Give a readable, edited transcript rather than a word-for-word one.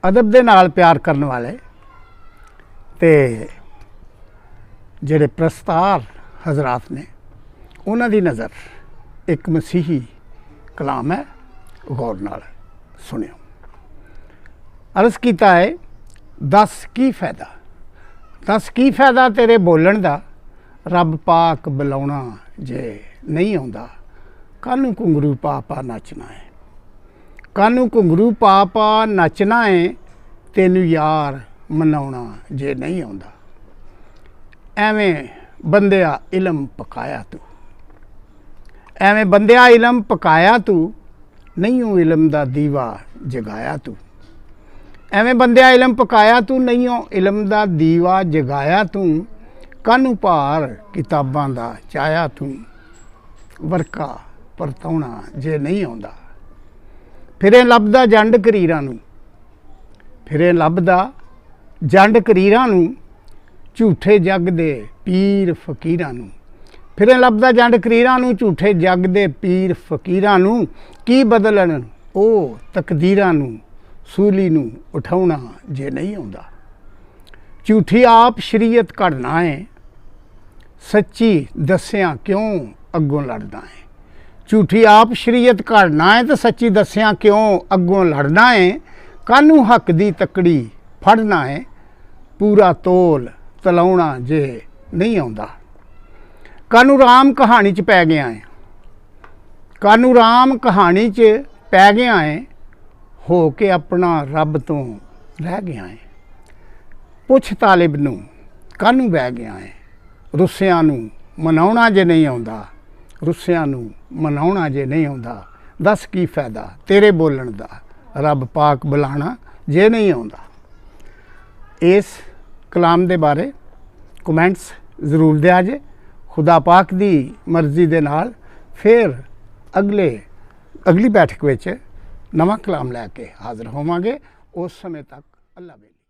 अदब दे नाल प्यार करने वाले ते जिहड़े प्रस्तार हजरात ने उन्हां दी नज़र एक मसीही कलाम है, गौर नाल सुनियो। अर्ज़ कीता है, दस की फ़ायदा, दस की फ़ायदा तेरे बोलण दा, रब पाक बुलाउणा जे नहीं आउंदा, कानू घुंघरू पा पा नचना है, कानू घुंघरू पा पा नचना है, तेनू यार मनाउणा जे नहीं आउंदा। एवें बंदिया इलम पकाया तू, एवें बंदिया इलम पकाया तू, नहीं इलम दा दीवा जगाया तू। एवें बंदिया इलम पकाया तू, नहीं इलम दा दीवा जगाया तू। कानू भार किताबां दा चाया तू, वरका परताउणा जे नहीं आउंदा। फिरे लभदा जंड करीरां नूं, फिरे लभदा जंड करीरां नूं, झूठे जग दे पीर फकीरां नूं। फिरे लभदा जंड करीरां नूं, झूठे जग दे पीर फकीरां नूं। की बदलन ओ तकदीरां नूं, सूली नूं उठाउणा जे नहीं आउंदा। झूठी आप शरीयत घड़ना है, सच्ची दस्सियां क्यों अग्गों लड़दा है। झूठी आप शरीयत घड़ना है तो सच्ची दस्सियां क्यों अग्गों लड़ना है। कानू हक दी तकड़ी फड़ना है, पूरा तोल तलाउणा जे नहीं आउंदा। कानू राम कहानी च पै गया है, कानू राम कहानी च पै गया है, हो के अपना रब तो रह गया है। पुछ तालिब नूं कानू बह गया है, रुस्सियां नूं मनाउणा जे नहीं आउंदा, रुस्सियां नूं मनाउणा जे नहीं आउंदा। दस की फ़ायदा तेरे बोलण दा, रब पाक बुलाना जे नहीं आउंदा। इस कलाम दे बारे कमेंट्स जरूर दिया जे। खुदा पाक दी मर्जी दे नाल फिर अगली बैठक विच नवां कलाम लैके हाज़र होवांगे। उस समय तक अल्लाह बेली।